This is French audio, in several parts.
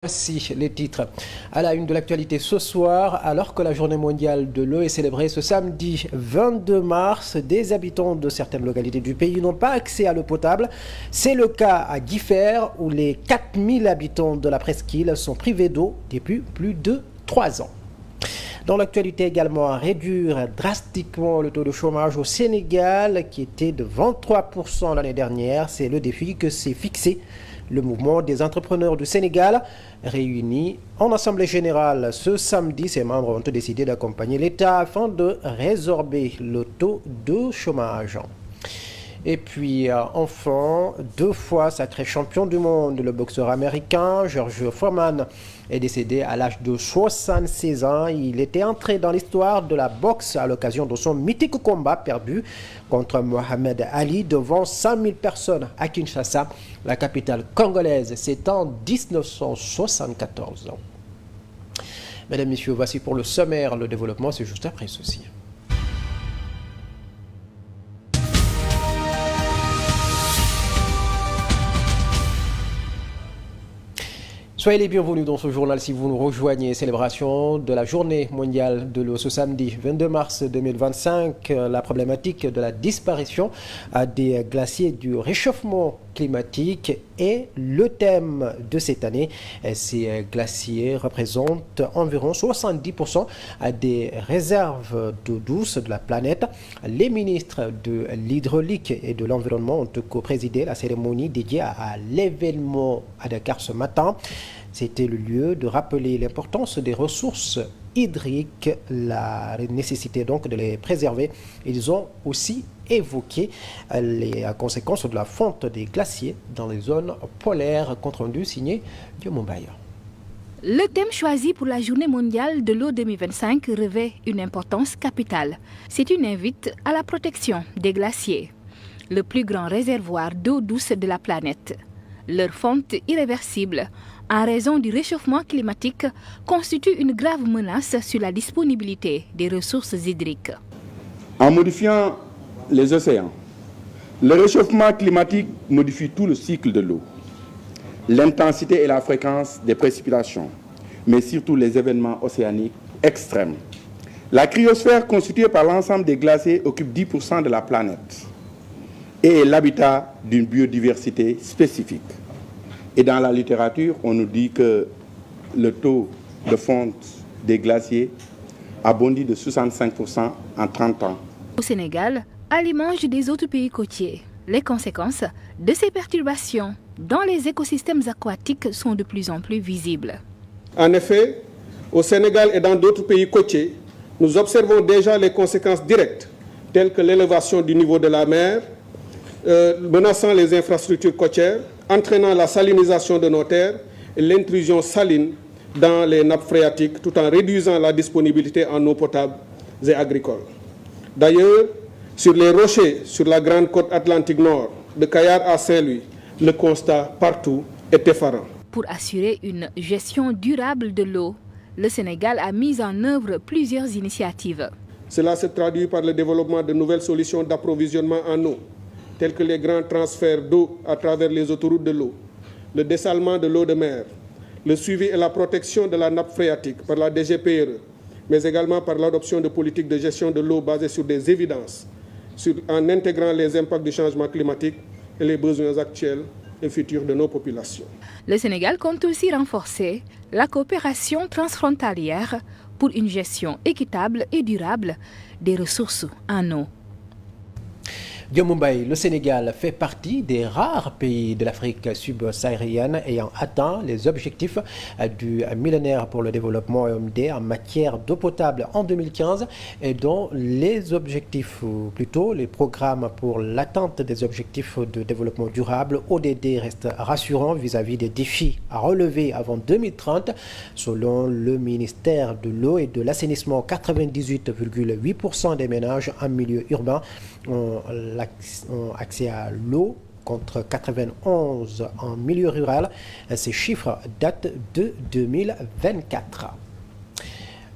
Voici les titres à la une de l'actualité ce soir. Alors que la journée mondiale de l'eau est célébrée ce samedi 22 mars, des habitants de certaines localités du pays n'ont pas accès à l'eau potable. C'est le cas à Guiffer où les 4000 habitants de la presqu'île sont privés d'eau depuis plus de 3 ans. Dans l'actualité également, réduire drastiquement le taux de chômage au Sénégal qui était de 23% l'année dernière. C'est le défi que s'est fixé le mouvement des entrepreneurs du Sénégal. Réunis en Assemblée générale ce samedi, ses membres ont décidé d'accompagner l'État afin de résorber le taux de chômage. Et puis, enfin, 2 fois sacré champion du monde, le boxeur américain George Foreman est décédé à l'âge de 76 ans. Il était entré dans l'histoire de la boxe à l'occasion de son mythique combat perdu contre Mohamed Ali devant 100 000 personnes à Kinshasa, la capitale congolaise. C'est en 1974. Mesdames, Messieurs, voici pour le sommaire. Le développement, c'est juste après ceci. Soyez les bienvenus dans ce journal si vous nous rejoignez. Célébration de la journée mondiale de l'eau ce samedi 22 mars 2025. La problématique de la disparition des glaciers du réchauffement climatique est le thème de cette année. Ces glaciers représentent environ 70% des réserves d'eau douce de la planète. Les ministres de l'hydraulique et de l'environnement ont co-présidé la cérémonie dédiée à l'événement à Dakar ce matin. C'était le lieu de rappeler l'importance des ressources hydriques, la nécessité donc de les préserver. Ils ont aussi évoqué les conséquences de la fonte des glaciers dans les zones polaires. Compte rendu signé Diomombaye. Le thème choisi pour la Journée mondiale de l'eau 2025 revêt une importance capitale. C'est une invite à la protection des glaciers, le plus grand réservoir d'eau douce de la planète. Leur fonte irréversible, en raison du réchauffement climatique, constitue une grave menace sur la disponibilité des ressources hydriques. En modifiant les océans, le réchauffement climatique modifie tout le cycle de l'eau, l'intensité et la fréquence des précipitations, mais surtout les événements océaniques extrêmes. La cryosphère constituée par l'ensemble des glaciers occupe 10% de la planète et est l'habitat d'une biodiversité spécifique. Et dans la littérature, on nous dit que le taux de fonte des glaciers a bondi de 65% en 30 ans. Au Sénégal, à l'image des autres pays côtiers, les conséquences de ces perturbations dans les écosystèmes aquatiques sont de plus en plus visibles. En effet, au Sénégal et dans d'autres pays côtiers, nous observons déjà les conséquences directes, telles que l'élévation du niveau de la mer, menaçant les infrastructures côtières, entraînant la salinisation de nos terres et l'intrusion saline dans les nappes phréatiques, tout en réduisant la disponibilité en eau potable et agricole. D'ailleurs, sur les rochers, sur la grande côte atlantique nord, de Kayar à Saint-Louis, le constat partout est effarant. Pour assurer une gestion durable de l'eau, le Sénégal a mis en œuvre plusieurs initiatives. Cela se traduit par le développement de nouvelles solutions d'approvisionnement en eau, tels que les grands transferts d'eau à travers les autoroutes de l'eau, le dessalement de l'eau de mer, le suivi et la protection de la nappe phréatique par la DGPRE, mais également par l'adoption de politiques de gestion de l'eau basées sur des évidences, en intégrant les impacts du changement climatique et les besoins actuels et futurs de nos populations. Le Sénégal compte aussi renforcer la coopération transfrontalière pour une gestion équitable et durable des ressources en eau. Diomombaye, le Sénégal fait partie des rares pays de l'Afrique subsaharienne ayant atteint les objectifs du millénaire pour le développement OMD en matière d'eau potable en 2015 et dont les objectifs, ou plutôt les programmes pour l'atteinte des objectifs de développement durable ODD restent rassurants vis-à-vis des défis à relever avant 2030. Selon le ministère de l'eau et de l'assainissement, 98,8% des ménages en milieu urbain ont accès à l'eau contre 91 en milieu rural. Ces chiffres datent de 2024.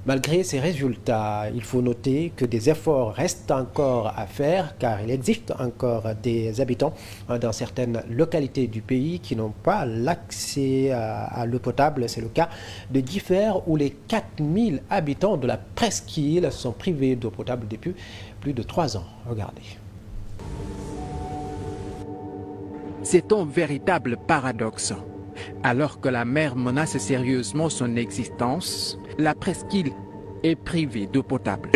Malgré ces résultats, il faut noter que des efforts restent encore à faire car il existe encore des habitants dans certaines localités du pays qui n'ont pas l'accès à l'eau potable. C'est le cas de Differ où les 4000 habitants de la presqu'île sont privés d'eau potable depuis plus de 3 ans. Regardez. C'est un véritable paradoxe. Alors que la mer menace sérieusement son existence, la presqu'île est privée d'eau potable.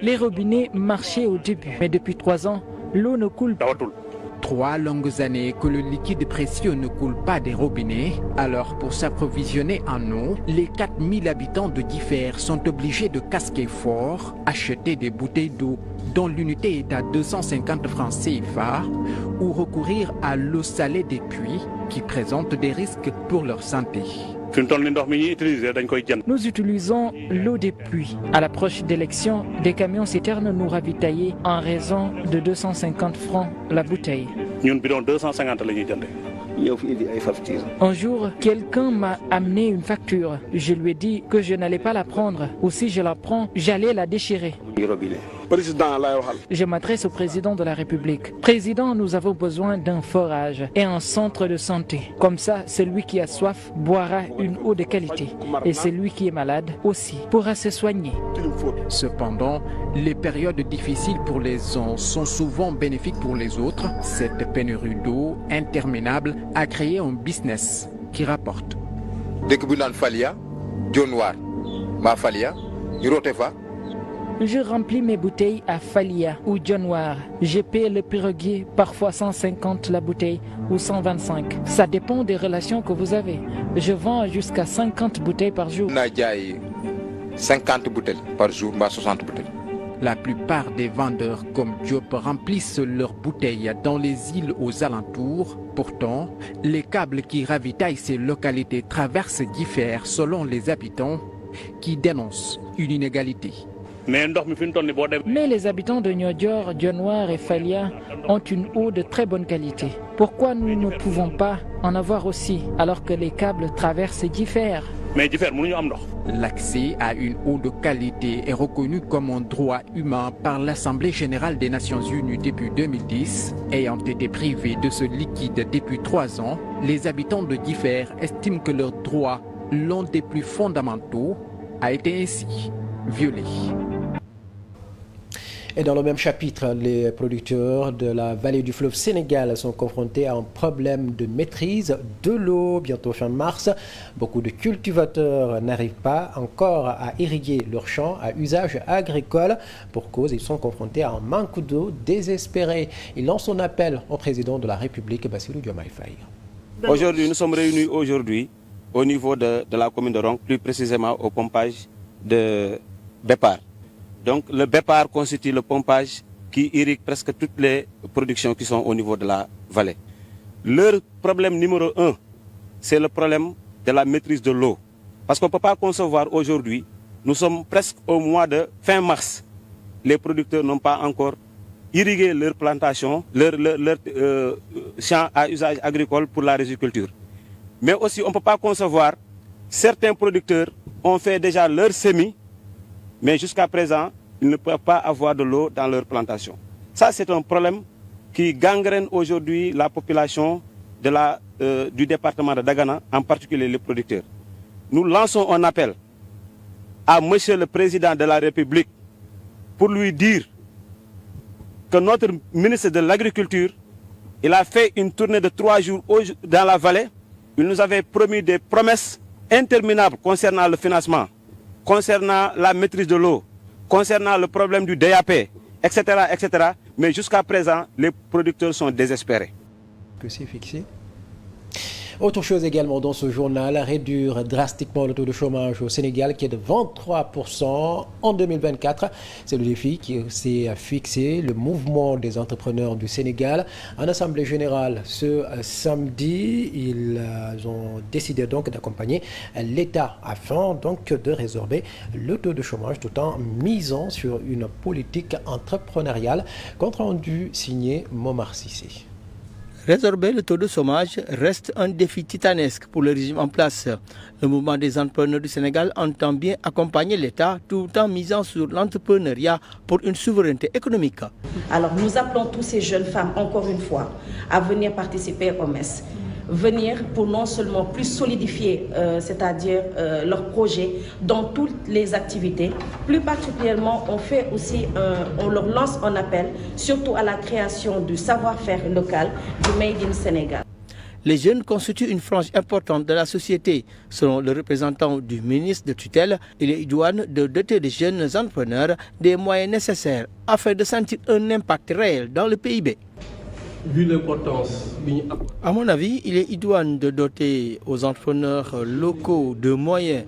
Les robinets marchaient au début, mais depuis 3 ans, l'eau ne coule pas. 3 longues années que le liquide précieux ne coule pas des robinets. Alors pour s'approvisionner en eau, les 4000 habitants de Differ sont obligés de casquer fort, acheter des bouteilles d'eau dont l'unité est à 250 francs CFA ou recourir à l'eau salée des puits qui présentent des risques pour leur santé. Nous utilisons l'eau des pluies. À l'approche d'élections, des camions citernes nous ravitaillaient en raison de 250 francs la bouteille. Un jour, quelqu'un m'a amené une facture. Je lui ai dit que je n'allais pas la prendre, ou si je la prends, j'allais la déchirer. Je m'adresse au président de la République. Président, nous avons besoin d'un forage et un centre de santé. Comme ça, celui qui a soif boira une eau de qualité. Et celui qui est malade aussi pourra se soigner. Cependant, les périodes difficiles pour les uns sont souvent bénéfiques pour les autres. Cette pénurie d'eau interminable a créé un business qui rapporte. Je remplis mes bouteilles à Falia ou Dionewar. Je paie le piroguier parfois 150 la bouteille ou 125. Ça dépend des relations que vous avez. Je vends jusqu'à 50 bouteilles par jour. 50 bouteilles par jour, 60 bouteilles. La plupart des vendeurs comme Diop remplissent leurs bouteilles dans les îles aux alentours. Pourtant, les câbles qui ravitaillent ces localités traversent Differ selon les habitants qui dénoncent une inégalité. Mais les habitants de Niodior, Dionewar et Falia ont une eau de très bonne qualité. Pourquoi nous ne pouvons pas en avoir aussi alors que les câbles traversent Differ? L'accès à une eau de qualité est reconnu comme un droit humain par l'Assemblée générale des Nations unies depuis 2010. Ayant été privés de ce liquide depuis 3 ans, les habitants de Differ estiment que leur droit, l'un des plus fondamentaux, a été ainsi violé. Et dans le même chapitre, les producteurs de la vallée du fleuve Sénégal sont confrontés à un problème de maîtrise de l'eau. Bientôt fin mars, beaucoup de cultivateurs n'arrivent pas encore à irriguer leurs champs à usage agricole. Pour cause, ils sont confrontés à un manque d'eau désespéré. Ils lancent un appel au président de la République, Bassirou Diomaye Faye. Aujourd'hui, nous sommes réunis au niveau de la commune de Ronk, plus précisément au pompage de Bépar. Donc le Bépar constitue le pompage qui irrigue presque toutes les productions qui sont au niveau de la vallée. Leur problème numéro 1, c'est le problème de la maîtrise de l'eau. Parce qu'on ne peut pas concevoir aujourd'hui, nous sommes presque au mois de fin mars. Les producteurs n'ont pas encore irrigué leur plantation, leur champ à usage agricole pour la riziculture. Mais aussi, on ne peut pas concevoir, certains producteurs ont fait déjà leur semis, mais jusqu'à présent, ils ne peuvent pas avoir de l'eau dans leur plantation. Ça, c'est un problème qui gangrène aujourd'hui la population du département de Dagana, en particulier les producteurs. Nous lançons un appel à Monsieur le Président de la République pour lui dire que notre ministre de l'Agriculture, il a fait une tournée de 3 jours dans la vallée. Il nous avait promis des promesses interminables concernant le financement, concernant la maîtrise de l'eau, concernant le problème du DAP, etc., etc. Mais jusqu'à présent, les producteurs sont désespérés. Que c'est fixé. Autre chose également dans ce journal, réduire drastiquement le taux de chômage au Sénégal qui est de 23% en 2024. C'est le défi qui s'est fixé le mouvement des entrepreneurs du Sénégal. En assemblée générale ce samedi, ils ont décidé donc d'accompagner l'État afin donc de résorber le taux de chômage tout en misant sur une politique entrepreneuriale. Compte rendu signé Momar Cissé. Résorber le taux de chômage reste un défi titanesque pour le régime en place. Le mouvement des entrepreneurs du Sénégal entend bien accompagner l'État tout en misant sur l'entrepreneuriat pour une souveraineté économique. Alors nous appelons tous ces jeunes femmes, encore une fois, à venir participer au MES. Venir pour non seulement plus solidifier, c'est-à-dire leurs projets dans toutes les activités. Plus particulièrement, on leur lance un appel, surtout à la création du savoir-faire local du Made in Sénégal. Les jeunes constituent une frange importante de la société. Selon le représentant du ministre de tutelle, il est idoine de doter les jeunes entrepreneurs des moyens nécessaires afin de sentir un impact réel dans le PIB. Vu l'importance. À mon avis, il est idoine de doter aux entrepreneurs locaux de moyens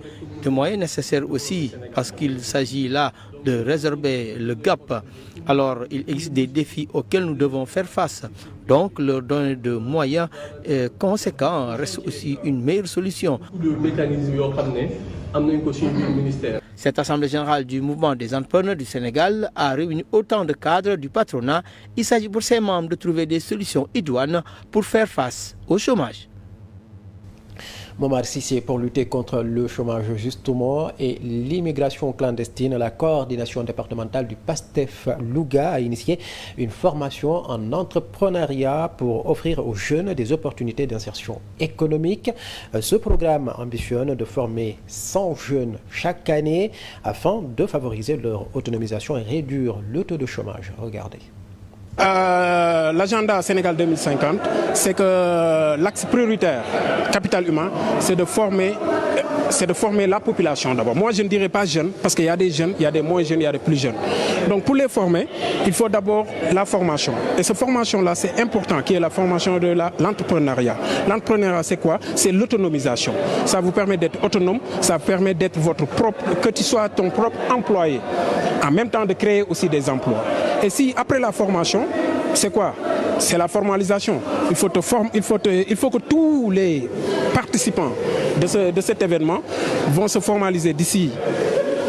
nécessaires aussi, parce qu'il s'agit là de résorber le gap. Alors, il existe des défis auxquels nous devons faire face. Donc, leur donner de moyens conséquents reste aussi une meilleure solution. Cette Assemblée générale du mouvement des entrepreneurs du Sénégal a réuni autant de cadres du patronat. Il s'agit pour ses membres de trouver des solutions idoines pour faire face au chômage. Momar Sissé, pour lutter contre le chômage justement et l'immigration clandestine, la coordination départementale du PASTEF Louga a initié une formation en entrepreneuriat pour offrir aux jeunes des opportunités d'insertion économique. Ce programme ambitionne de former 100 jeunes chaque année afin de favoriser leur autonomisation et réduire le taux de chômage. Regardez. L'agenda Sénégal 2050, c'est que l'axe prioritaire, capital humain, c'est de former la population d'abord. Moi, je ne dirais pas jeunes, parce qu'il y a des jeunes, il y a des moins jeunes, il y a des plus jeunes. Donc, pour les former, il faut d'abord la formation. Et cette formation-là, c'est important, qui est la formation de l'entrepreneuriat. L'entrepreneuriat, c'est quoi? C'est l'autonomisation. Ça vous permet d'être autonome, ça permet d'être votre propre, que tu sois ton propre employé. En même temps, de créer aussi des emplois. Et si, après la formation, c'est quoi? C'est la formalisation. Il faut que tous les participants de cet événement vont se formaliser d'ici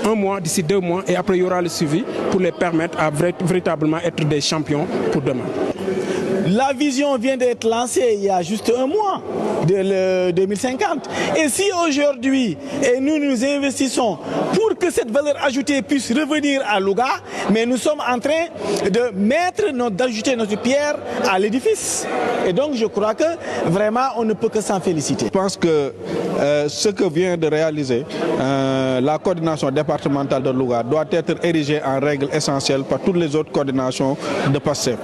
1 mois, d'ici 2 mois, et après il y aura le suivi pour les permettre à véritablement être des champions pour demain. La vision vient d'être lancée il y a juste 1 mois, de 2050. Et si aujourd'hui, nous investissons pour que cette valeur ajoutée puisse revenir à Louga, mais nous sommes en train d'ajouter notre pierre à l'édifice. Et donc je crois que vraiment on ne peut que s'en féliciter. Je pense que ce que vient de réaliser la coordination départementale de Louga doit être érigée en règle essentielle par toutes les autres coordinations de PASTEF.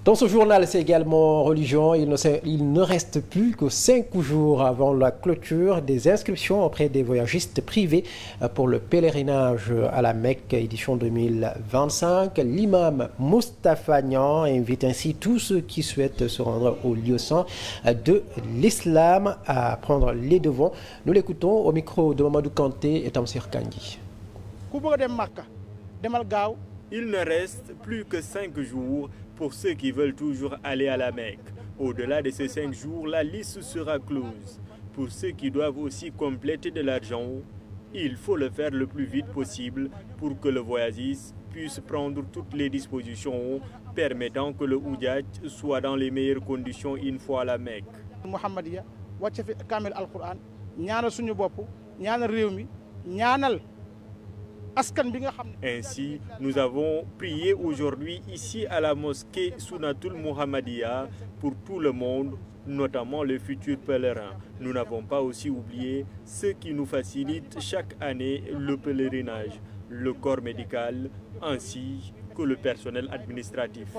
Dans ce journal, c'est également religion. Il ne reste plus que 5 jours avant la clôture des inscriptions auprès des voyagistes privés pour le pèlerinage à la Mecque, édition 2025. L'imam Moustapha Niang invite ainsi tous ceux qui souhaitent se rendre au lieu saint de l'islam à prendre les devants. Nous l'écoutons au micro de Mamadou Kanté et Tamsir Kangi. Il ne reste plus que 5 jours pour ceux qui veulent toujours aller à la Mecque. Au-delà de ces 5 jours, la liste sera close. Pour ceux qui doivent aussi compléter de l'argent, il faut le faire le plus vite possible pour que le voyagiste puisse prendre toutes les dispositions permettant que le Oudjat soit dans les meilleures conditions une fois à la Mecque. Ainsi, nous avons prié aujourd'hui ici à la mosquée Sunnatul Muhammadiyya pour tout le monde, notamment les futurs pèlerins. Nous n'avons pas aussi oublié ceux qui nous facilitent chaque année le pèlerinage, le corps médical ainsi que le personnel administratif.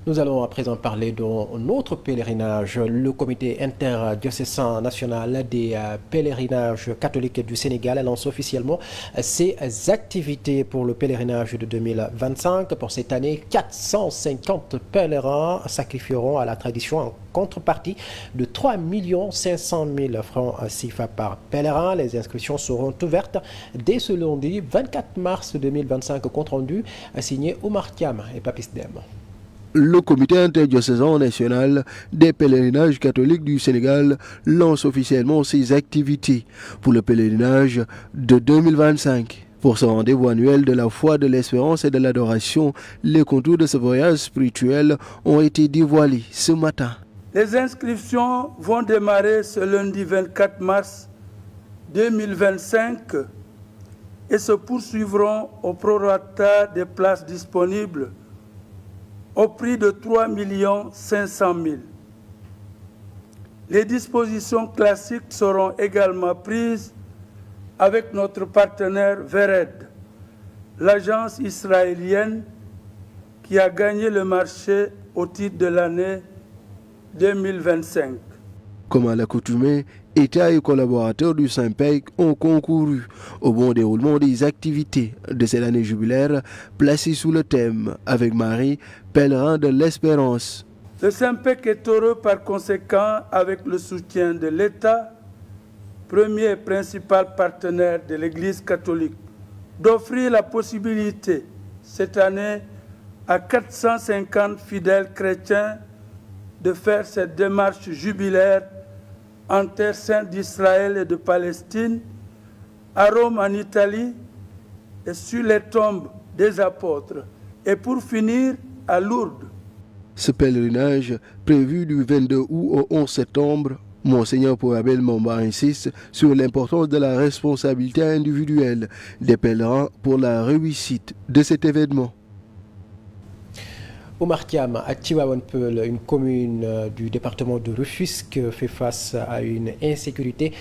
Nous allons à présent parler d'un autre pèlerinage. Le comité interdiocésain national des pèlerinages catholiques du Sénégal lance officiellement ses activités pour le pèlerinage de 2025. Pour cette année, 450 pèlerins sacrifieront à la tradition en contrepartie de 3 500 000 francs CFA par pèlerin. Les inscriptions seront ouvertes dès ce lundi 24 mars 2025. Compte rendu signé Oumar Thiam et Papis Dem. Le comité interdiocésain national des pèlerinages catholiques du Sénégal lance officiellement ses activités pour le pèlerinage de 2025. Pour ce rendez-vous annuel de la foi, de l'espérance et de l'adoration, les contours de ce voyage spirituel ont été dévoilés ce matin. Les inscriptions vont démarrer ce lundi 24 mars 2025 et se poursuivront au prorata des places disponibles au prix de 3 500 000. Les dispositions classiques seront également prises avec notre partenaire Vered, l'agence israélienne qui a gagné le marché au titre de l'année 2025. Comme à l'accoutumée, États et collaborateurs du SYNPEC ont concouru au bon déroulement des activités de cette année jubilaire placée sous le thème « Avec Marie, pèlerin de l'espérance ». Le SYNPEC est heureux par conséquent, avec le soutien de l'État, premier et principal partenaire de l'Église catholique, d'offrir la possibilité cette année à 450 fidèles chrétiens de faire cette démarche jubilaire en terre sainte d'Israël et de Palestine, à Rome en Italie et sur les tombes des apôtres, et pour finir à Lourdes. Ce pèlerinage, prévu du 22 août au 11 septembre, Monseigneur Abel Momba insiste sur l'importance de la responsabilité individuelle des pèlerins pour la réussite de cet événement. Oumar Thiam, à Tivaouane-Peulh, une commune du département de Rufisque fait face à une insécurité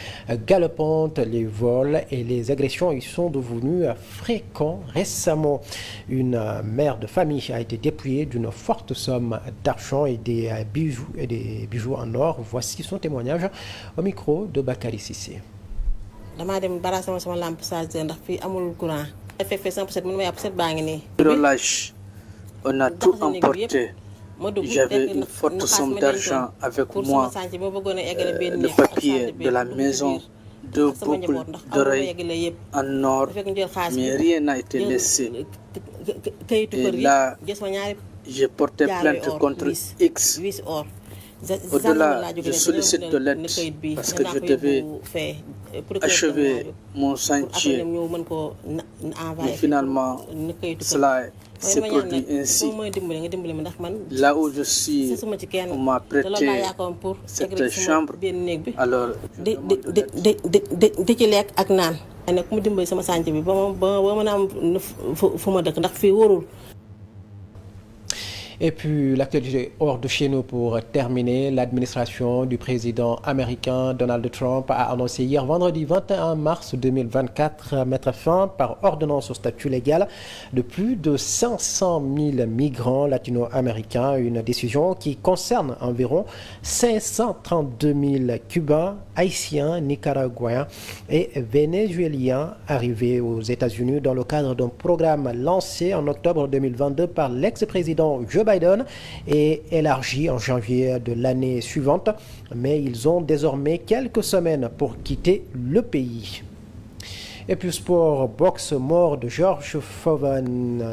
galopante. Les vols et les agressions y sont devenus fréquents. Récemment, une mère de famille a été dépouillée d'une forte somme d'argent et des bijoux en or. Voici son témoignage au micro de Bakary Cissé. On a tout emporté. J'avais une forte somme d'argent avec moi, le papier de la maison, 2 boucles d'oreilles en or, mais rien n'a été laissé. Et là, j'ai porté plainte contre X. Au-delà, je sollicite de l'aide parce que je devais achever mon chantier. Mais finalement, cela s'est produit ainsi. Là où je suis, on m'a prêté cette chambre. Alors, Et puis l'actualité hors de chez nous pour terminer. L'administration du président américain Donald Trump a annoncé hier vendredi 21 mars 2024 mettre fin par ordonnance au statut légal de plus de 500 000 migrants latino-américains. Une décision qui concerne environ 532 000 Cubains, Haïtiens, Nicaraguayens et Vénézuéliens arrivés aux États-Unis dans le cadre d'un programme lancé en octobre 2022 par l'ex-président Joe Biden et élargi en janvier de l'année suivante, mais ils ont désormais quelques semaines pour quitter le pays. Et puis sport, boxe, mort de George Foreman,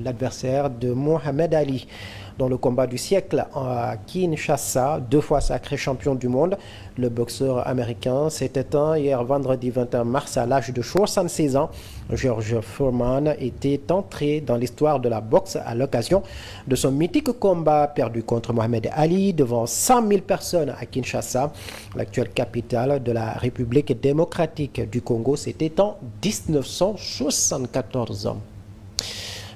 l'adversaire de Mohamed Ali. Dans le combat du siècle à Kinshasa, 2 fois sacré champion du monde, le boxeur américain s'est éteint hier vendredi 21 mars à l'âge de 76 ans. George Foreman était entré dans l'histoire de la boxe à l'occasion de son mythique combat perdu contre Mohamed Ali devant 100 000 personnes à Kinshasa, l'actuelle capitale de la République démocratique du Congo. C'était en 1974.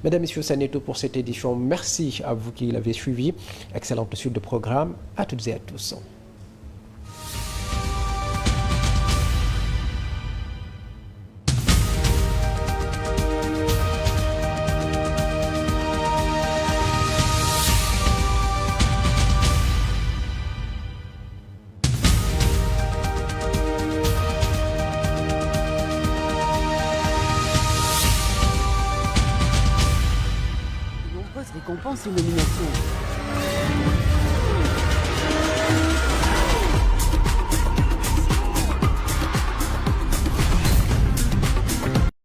Mesdames, Messieurs, ça n'est tout pour cette édition. Merci à vous qui l'avez suivi. Excellente suite de programme à toutes et à tous. Récompenses et nominations.